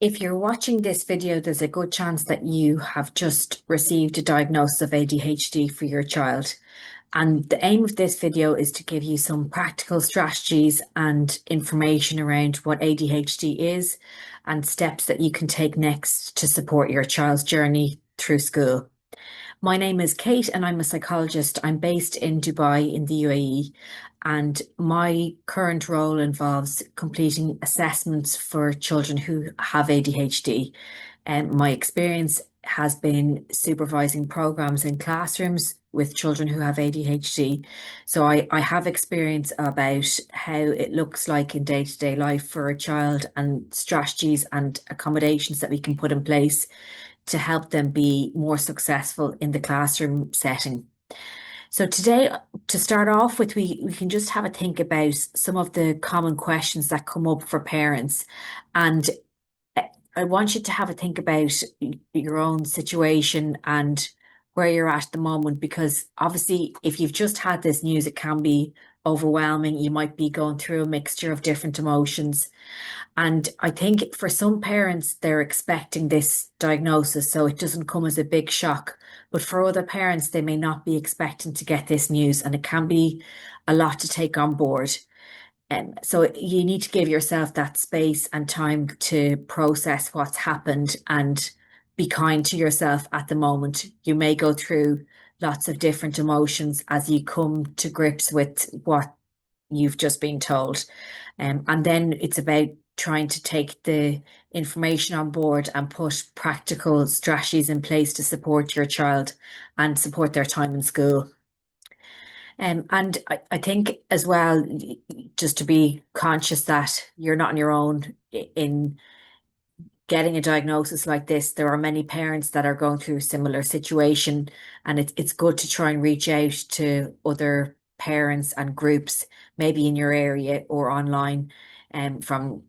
If you're watching this video, there's a good chance that you have just received a diagnosis of ADHD for your child. And the aim of this video is to give you some practical strategies and information around what ADHD is and steps that you can take next to support your child's journey through school. My name is Kate and I'm a psychologist. I'm based in Dubai in the UAE, and my current role involves completing assessments for children who have ADHD. And my experience has been supervising programs in classrooms with children who have ADHD. So I have experience about how it looks like in day-to-day life for a child and strategies and accommodations that we can put in place to help them be more successful in the classroom setting. So today, to start off with, we can just have a think about some of the common questions that come up for parents. And I want you to have a think about your own situation and where you're at the moment, because obviously if you've just had this news, it can be overwhelming. You might be going through a mixture of different emotions. And I think for some parents, they're expecting this diagnosis, so it doesn't come as a big shock. But for other parents, they may not be expecting to get this news, and it can be a lot to take on board. So you need to give yourself that space and time to process what's happened and be kind to yourself at the moment. You may go through lots of different emotions as you come to grips with what you've just been told. And then it's about trying to take the information on board and put practical strategies in place to support your child and support their time in school. And I think as well, just to be conscious that you're not on your own in getting a diagnosis like this. There are many parents that are going through a similar situation, and it's good to try and reach out to other parents and groups, maybe in your area or online, from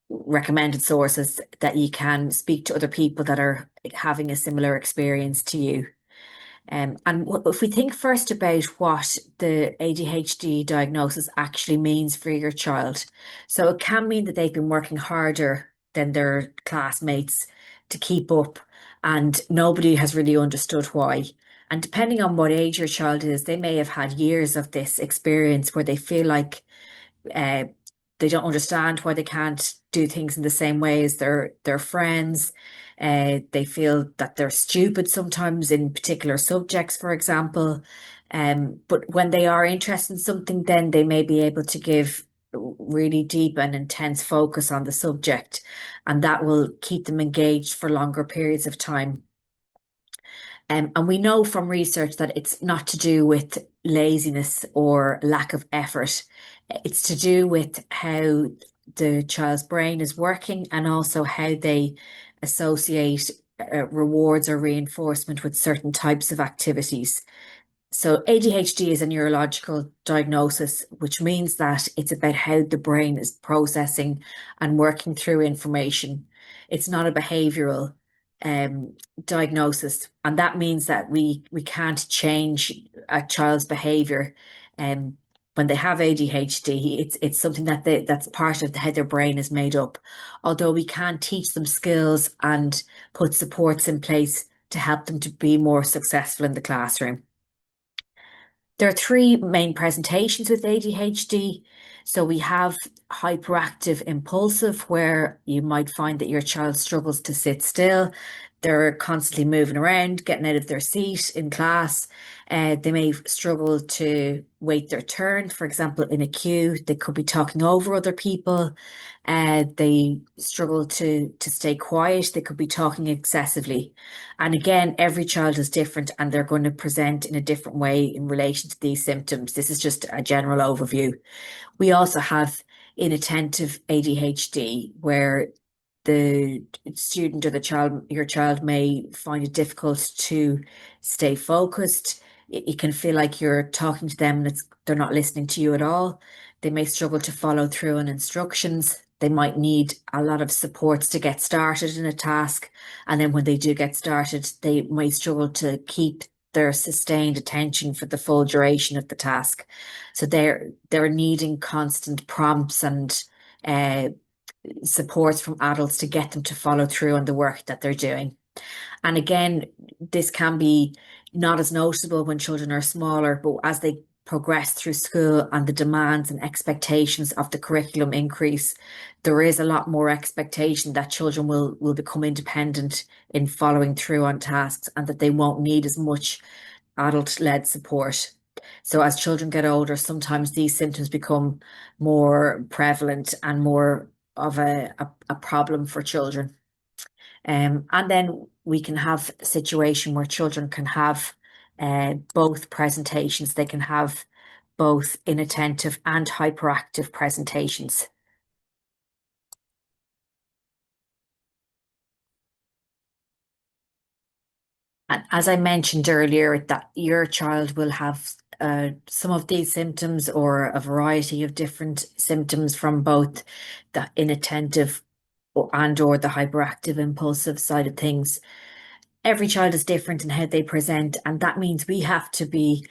recommended sources that you can speak to other people that are having a similar experience to you. And if we think first about what the ADHD diagnosis actually means for your child, so it can mean that they've been working harder than their classmates to keep up, and nobody has really understood why. And depending on what age your child is, they may have had years of this experience where they feel like uh, they don't understand why they can't do things in the same way as their friends. They feel that they're stupid sometimes in particular subjects, for example. But when they are interested in something, then they may be able to give really deep and intense focus on the subject, and that will keep them engaged for longer periods of time. And we know from research that it's not to do with laziness or lack of effort. It's to do with how the child's brain is working and also how they associate rewards or reinforcement with certain types of activities. So ADHD is a neurological diagnosis, which means that it's about how the brain is processing and working through information. It's not a behavioral diagnosis, and that means that we can't change a child's behavior. When they have ADHD, it's something that's part of how their brain is made up. Although we can teach them skills and put supports in place to help them to be more successful in the classroom. There are three main presentations with ADHD. So we have hyperactive-impulsive, where you might find that your child struggles to sit still. They're constantly moving around, getting out of their seat in class. They may struggle to wait their turn. For example, in a queue, they could be talking over other people. They struggle to stay quiet. They could be talking excessively. And again, every child is different and they're going to present in a different way in relation to these symptoms. This is just a general overview. We also have inattentive ADHD, where the student or your child may find it difficult to stay focused. It can feel like you're talking to them and they're not listening to you at all. They may struggle to follow through on instructions. They might need a lot of supports to get started in a task. And then when they do get started, they might struggle to keep their sustained attention for the full duration of the task. So they're needing constant prompts and supports from adults to get them to follow through on the work that they're doing. And again, this can be not as noticeable when children are smaller, but as they progress through school and the demands and expectations of the curriculum increase, there is a lot more expectation that children will become independent in following through on tasks and that they won't need as much adult-led support. So as children get older, sometimes these symptoms become more prevalent and more of a problem for children. And then we can have a situation where children can have both presentations. They can have both inattentive and hyperactive presentations. And as I mentioned earlier, that your child will have some of these symptoms or a variety of different symptoms from both the inattentive and or the hyperactive impulsive side of things. Every child is different in how they present, and that means we have to be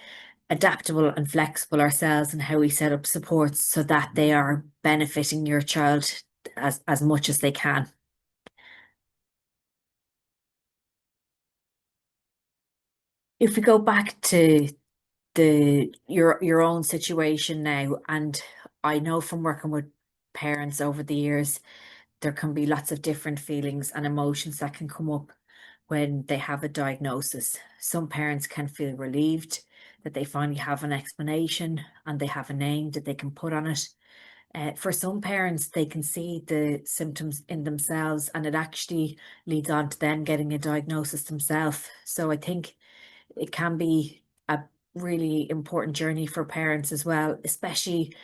adaptable and flexible ourselves in how we set up supports so that they are benefiting your child as much as they can. If we go back to your own situation now, and I know from working with parents over the years, there can be lots of different feelings and emotions that can come up when they have a diagnosis. Some parents can feel relieved that they finally have an explanation and they have a name that they can put on it. For some parents, they can see the symptoms in themselves and it actually leads on to them getting a diagnosis themselves. So I think it can be a really important journey for parents as well, especially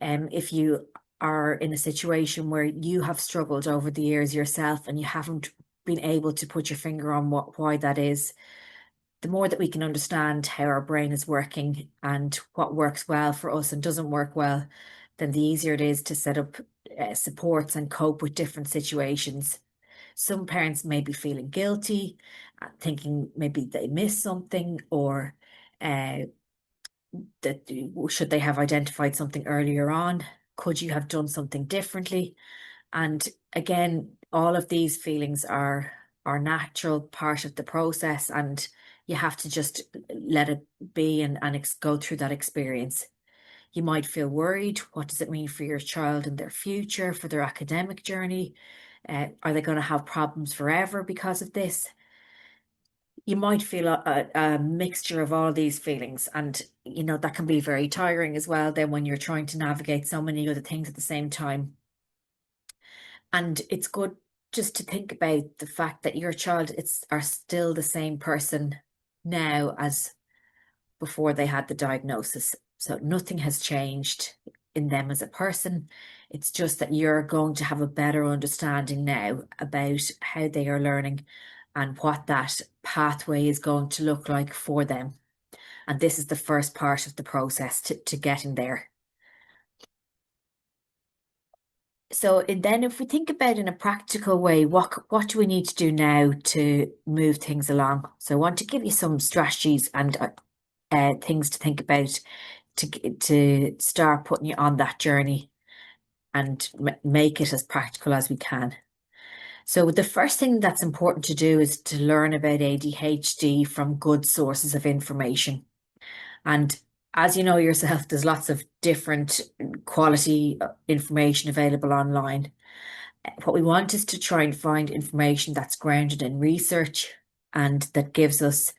if you are in a situation where you have struggled over the years yourself and you haven't been able to put your finger on why that is. The more that we can understand how our brain is working and what works well for us and doesn't work well, then the easier it is to set up supports and cope with different situations. Some parents may be feeling guilty, thinking maybe they missed something, or uh, that should they have identified something earlier on? Could you have done something differently? And again, all of these feelings are natural part of the process, and you have to just let it be and go through that experience. You might feel worried. What does it mean for your child and their future, for their academic journey? Are they going to have problems forever because of this? You might feel a mixture of all these feelings, and that can be very tiring as well then when you're trying to navigate so many other things at the same time. And it's good just to think about the fact that your child are still the same person now as before they had the diagnosis. So nothing has changed in them as a person. It's just that you're going to have a better understanding now about how they are learning and what that pathway is going to look like for them. And this is the first part of the process to getting there. So then if we think about in a practical way, what do we need to do now to move things along? So I want to give you some strategies and things to think about to start putting you on that journey and make it as practical as we can. So the first thing that's important to do is to learn about ADHD from good sources of information. And as you know yourself, there's lots of different quality information available online. What we want is to try and find information that's grounded in research and that gives us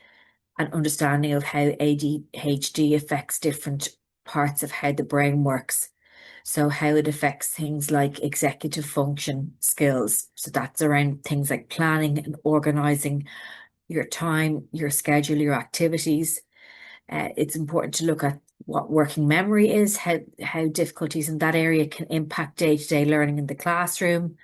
an understanding of how ADHD affects different parts of how the brain works. So how it affects things like executive function skills. So that's around things like planning and organizing your time, your schedule, your activities. It's important to look at what working memory is, how difficulties in that area can impact day-to-day learning in the classroom,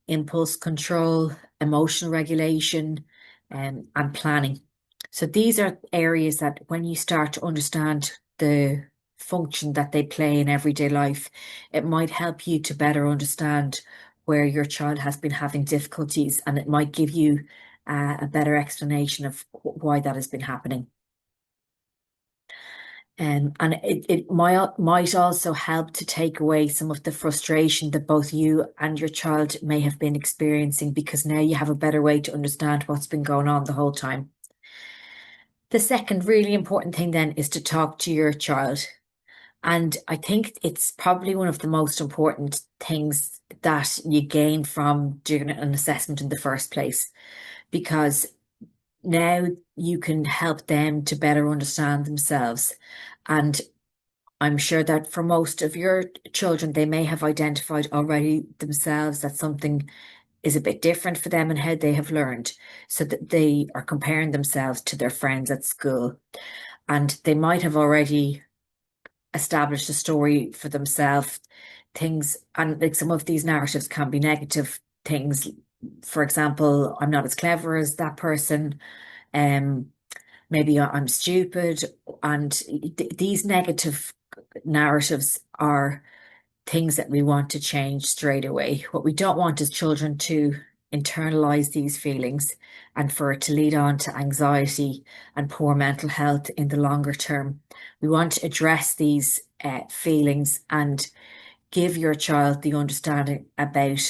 impulse control, emotional regulation, and planning. So these are areas that when you start to understand the function that they play in everyday life, it might help you to better understand where your child has been having difficulties, and it might give you a better explanation of why that has been happening. And it might also help to take away some of the frustration that both you and your child may have been experiencing, because now you have a better way to understand what's been going on the whole time. The second really important thing then is to talk to your child. And I think it's probably one of the most important things that you gain from doing an assessment in the first place, because now you can help them to better understand themselves. And I'm sure that for most of your children, they may have identified already themselves that something is a bit different for them and how they have learned, so that they are comparing themselves to their friends at school. And they might have already established a story for themselves, things, and like some of these narratives can be negative things. For example, I'm not as clever as that person. Um, Maybe I'm stupid. And these negative narratives are things that we want to change straight away. What we don't want is children to internalize these feelings and for it to lead on to anxiety and poor mental health in the longer term. We want to address these feelings and give your child the understanding about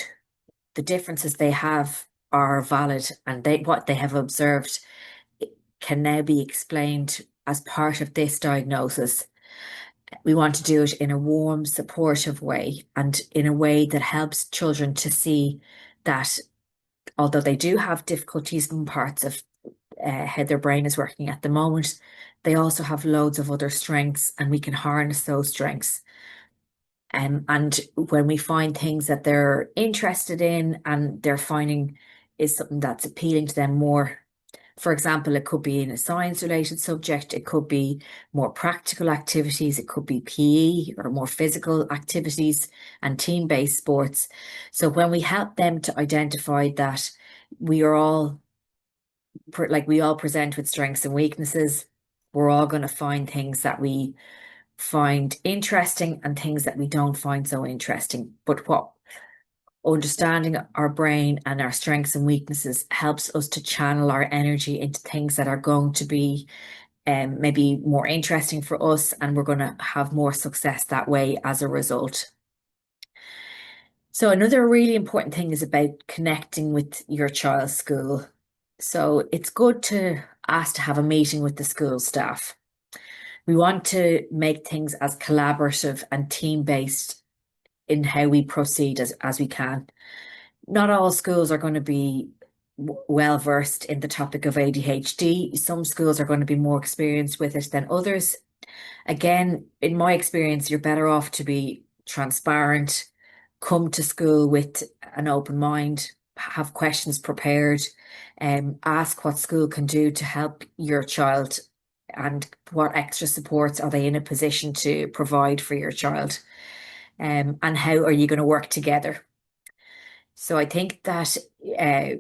the differences they have are valid, and what they have observed can now be explained as part of this diagnosis. We want to do it in a warm, supportive way, and in a way that helps children to see that although they do have difficulties in parts of how their brain is working at the moment, they also have loads of other strengths, and we can harness those strengths. And when we find things that they're interested in and they're finding is something that's appealing to them more, for example, it could be in a science related subject, it could be more practical activities, it could be PE or more physical activities and team based sports. So when we help them to identify that we are all we all present with strengths and weaknesses, we're all going to find things that we find interesting and things that we don't find so interesting. But what understanding our brain and our strengths and weaknesses helps us to channel our energy into things that are going to be maybe more interesting for us, and we're going to have more success that way as a result. So another really important thing is about connecting with your child's school. So it's good to ask to have a meeting with the school staff. We want to make things as collaborative and team-based in how we proceed as we can. Not all schools are going to be well versed in the topic of ADHD. Some schools are going to be more experienced with it than others. Again, in my experience, you're better off to be transparent, come to school with an open mind, have questions prepared, ask what school can do to help your child and what extra supports are they in a position to provide for your child, and how are you going to work together. So I think that uh,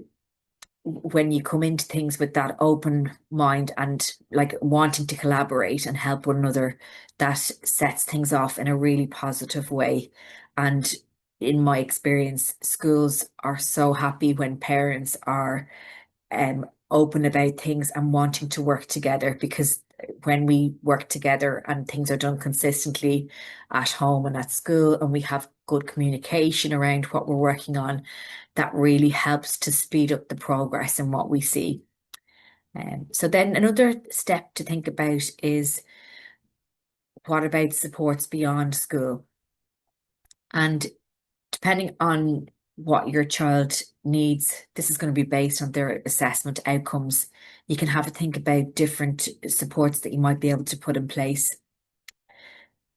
when you come into things with that open mind and like wanting to collaborate and help one another, that sets things off in a really positive way. And in my experience, schools are so happy when parents are open about things and wanting to work together, because when we work together and things are done consistently at home and at school, and we have good communication around what we're working on, that really helps to speed up the progress in what we see. So then another step to think about is, what about supports beyond school? And depending on what your child needs, this is going to be based on their assessment outcomes. You can have a think about different supports that you might be able to put in place.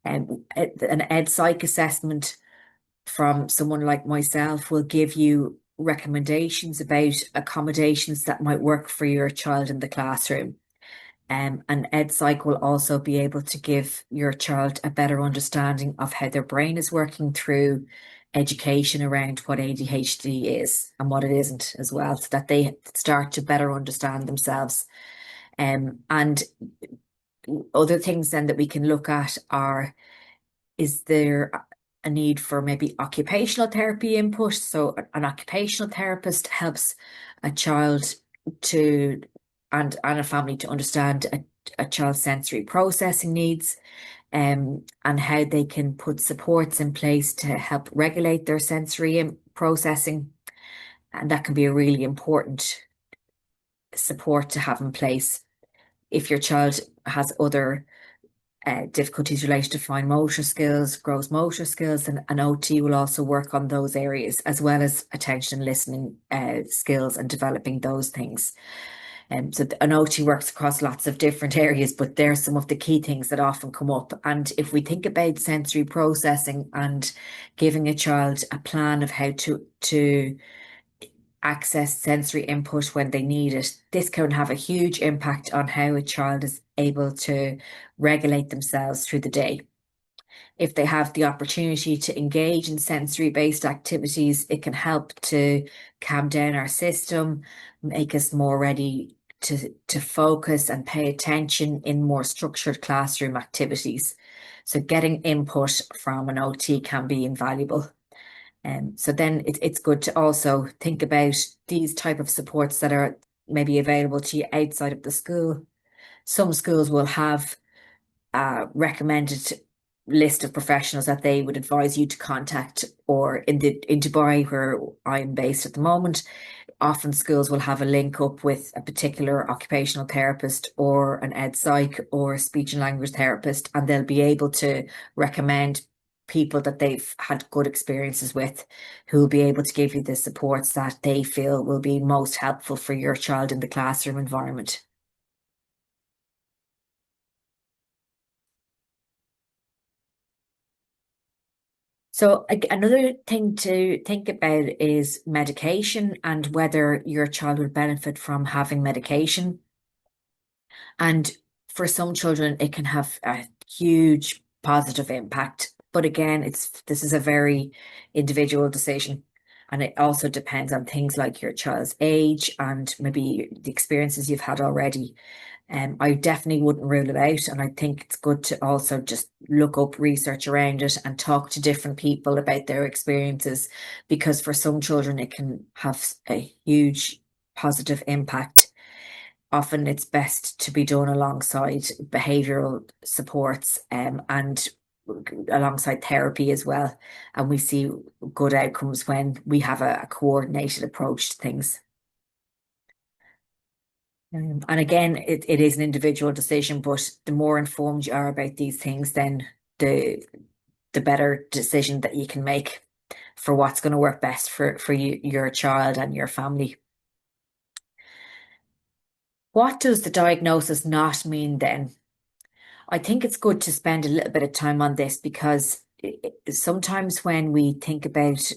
An ed psych assessment from someone like myself will give you recommendations about accommodations that might work for your child in the classroom. And Ed Psych will also be able to give your child a better understanding of how their brain is working through education around what ADHD is and what it isn't as well, so that they start to better understand themselves. And other things then that we can look at are, is there a need for maybe occupational therapy input? So an occupational therapist helps a child to and a family to understand a child's sensory processing needs, and how they can put supports in place to help regulate their sensory processing. And that can be a really important support to have in place. If your child has other difficulties related to fine motor skills, gross motor skills, and an OT will also work on those areas, as well as attention and listening skills and developing those things. So an OT works across lots of different areas, but there's some of the key things that often come up. And if we think about sensory processing and giving a child a plan of how to access sensory input when they need it, this can have a huge impact on how a child is able to regulate themselves through the day. If they have the opportunity to engage in sensory-based activities, it can help to calm down our system, make us more ready to focus and pay attention in more structured classroom activities. So getting input from an OT can be invaluable. So then it's good to also think about these type of supports that are maybe available to you outside of the school. Some schools will have a recommended list of professionals that they would advise you to contact, or in Dubai, where I'm based at the moment, often schools will have a link up with a particular occupational therapist or an ed psych or speech and language therapist, and they'll be able to recommend people that they've had good experiences with, who will be able to give you the supports that they feel will be most helpful for your child in the classroom environment. So another thing to think about is medication and whether your child would benefit from having medication. And for some children, it can have a huge positive impact. But again, this is a very individual decision. And it also depends on things like your child's age and maybe the experiences you've had already. I definitely wouldn't rule it out. And I think it's good to also just look up research around it and talk to different people about their experiences, because for some children, it can have a huge positive impact. Often it's best to be done alongside behavioral supports, and alongside therapy as well. And we see good outcomes when we have a coordinated approach to things. And again, it is an individual decision, but the more informed you are about these things, then the better decision that you can make for what's going to work best for you, your child and your family. What does the diagnosis not mean then? I think it's good to spend a little bit of time on this, because sometimes when we think about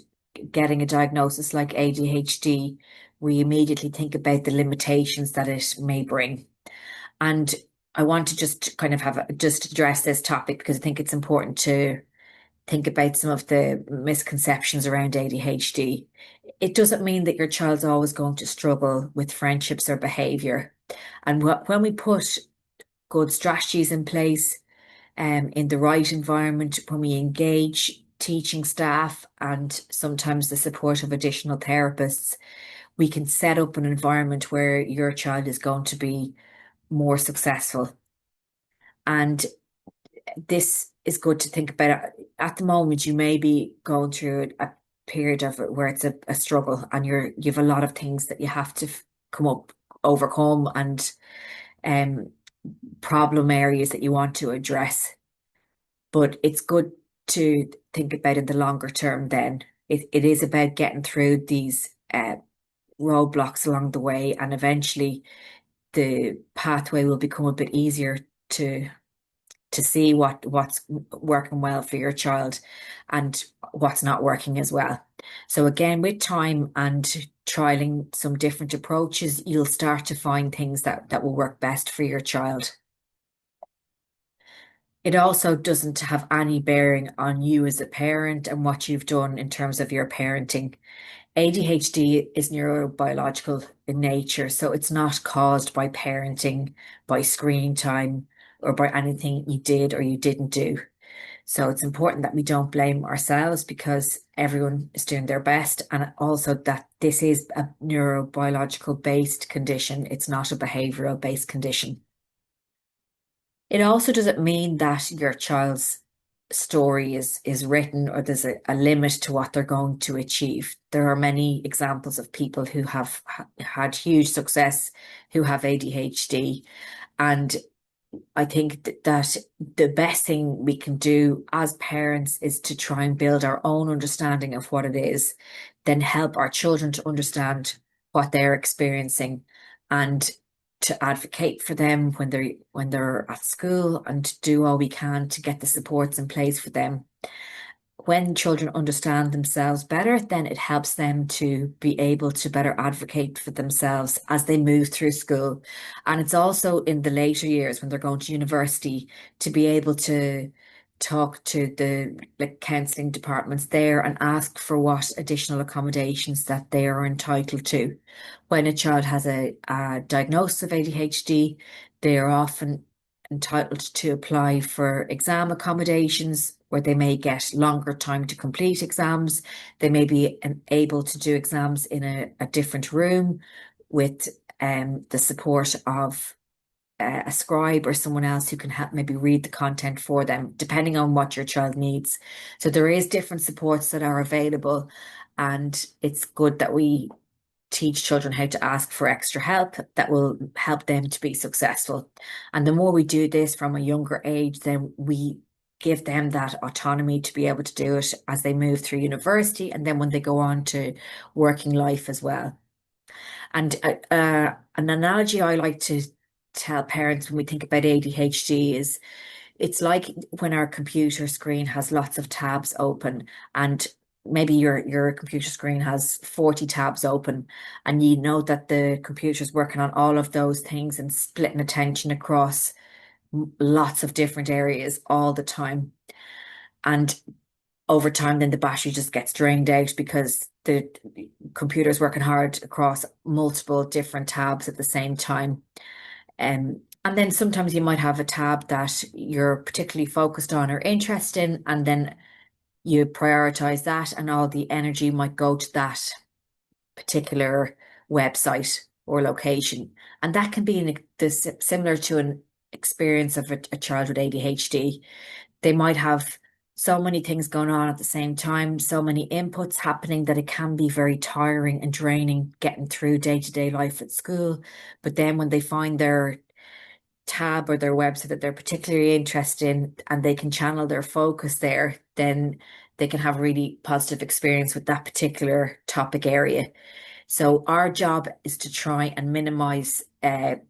getting a diagnosis like ADHD, we immediately think about the limitations that it may bring. And I want to just kind of just address this topic, because I think it's important to think about some of the misconceptions around ADHD. It doesn't mean that your child's always going to struggle with friendships or behavior. And when we put good strategies in place, in the right environment, when we engage teaching staff and sometimes the support of additional therapists, we can set up an environment where your child is going to be more successful. And this is good to think about. At the moment, you may be going through a period of it where it's a struggle, and you've a lot of things that you have to overcome, and um, problem areas that you want to address. But it's good to think about in the longer term then. It is about getting through these roadblocks along the way, and eventually the pathway will become a bit easier to see what's working well for your child and what's not working as well. So again, with time and trialing some different approaches, you'll start to find things that will work best for your child. It also doesn't have any bearing on you as a parent and what you've done in terms of your parenting. ADHD is neurobiological in nature, so it's not caused by parenting, by screen time, or by anything you did or you didn't do. So it's important that we don't blame ourselves, because everyone is doing their best, and also that this is a neurobiological based condition. It's not a behavioral based condition. It also doesn't mean that your child's story is written or there's a limit to what they're going to achieve. There are many examples of people who have had huge success who have ADHD. And I think that the best thing we can do as parents is to try and build our own understanding of what it is, then help our children to understand what they're experiencing and to advocate for them when they're at school and to do all we can to get the supports in place for them. When children understand themselves better, then it helps them to be able to better advocate for themselves as they move through school. And it's also in the later years when they're going to university to be able to talk to the counselling departments there and ask for what additional accommodations that they are entitled to. When a child has a diagnosis of ADHD, they are often entitled to apply for exam accommodations where they may get longer time to complete exams. They may be able to do exams in a different room with the support of a scribe or someone else who can help maybe read the content for them, depending on what your child needs. So there is different supports that are available, and it's good that we teach children how to ask for extra help that will help them to be successful. And the more we do this from a younger age, then we give them that autonomy to be able to do it as they move through university and then when they go on to working life as well. And an analogy I like to tell parents when we think about ADHD is it's like when our computer screen has lots of tabs open, and maybe your computer screen has 40 tabs open, and you know that the computer's working on all of those things and splitting attention across lots of different areas all the time. And over time, then the battery just gets drained out because the computer's working hard across multiple different tabs at the same time. And then sometimes you might have a tab that you're particularly focused on or interested in, and then you prioritize that, and all the energy might go to that particular website or location. And that can be similar to an experience of a child with ADHD. They might have so many things going on at the same time, so many inputs happening that it can be very tiring and draining getting through day-to-day life at school. But then when they find their tab or their website that they're particularly interested in and they can channel their focus there, then they can have a really positive experience with that particular topic area. So our job is to try and minimize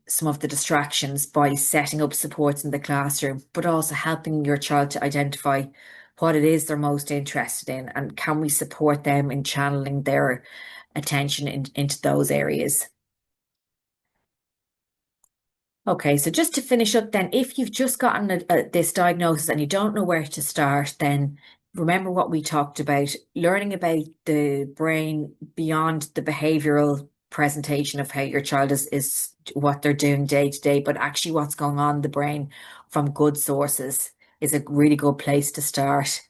some of the distractions by setting up supports in the classroom, but also helping your child to identify what it is they're most interested in and can we support them in channeling their attention into those areas. Okay, so just to finish up then, if you've just gotten this diagnosis and you don't know where to start, then remember what we talked about, learning about the brain beyond the behavioral presentation of how your child is what they're doing day to day, but actually what's going on in the brain from good sources is a really good place to start.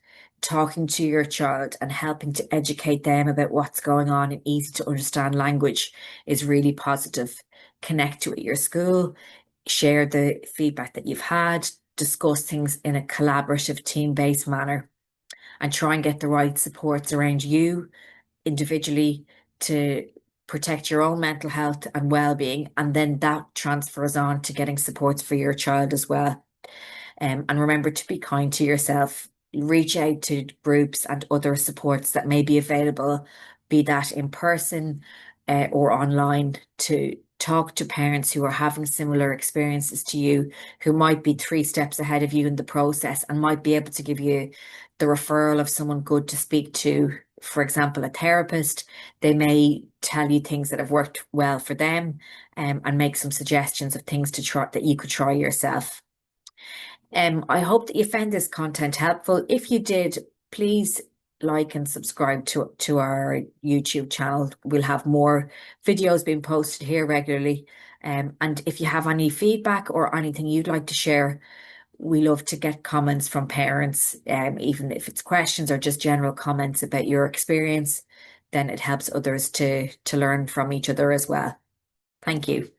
Talking to your child and helping to educate them about what's going on in easy to understand language is really positive. Connect with your school, share the feedback that you've had, discuss things in a collaborative, team-based manner, and try and get the right supports around you individually to protect your own mental health and well-being. And then that transfers on to getting supports for your child as well. And remember to be kind to yourself. Reach out to groups and other supports that may be available, be that in person or online, to talk to parents who are having similar experiences to you, who might be 3 steps ahead of you in the process and might be able to give you the referral of someone good to speak to. For example, a therapist. They may tell you things that have worked well for them, and make some suggestions of things to try that you could try yourself. I hope that you found this content helpful. If you did, please like and subscribe to our YouTube channel. We'll have more videos being posted here regularly. And if you have any feedback or anything you'd like to share, we love to get comments from parents, even if it's questions or just general comments about your experience, then it helps others to learn from each other as well. Thank you.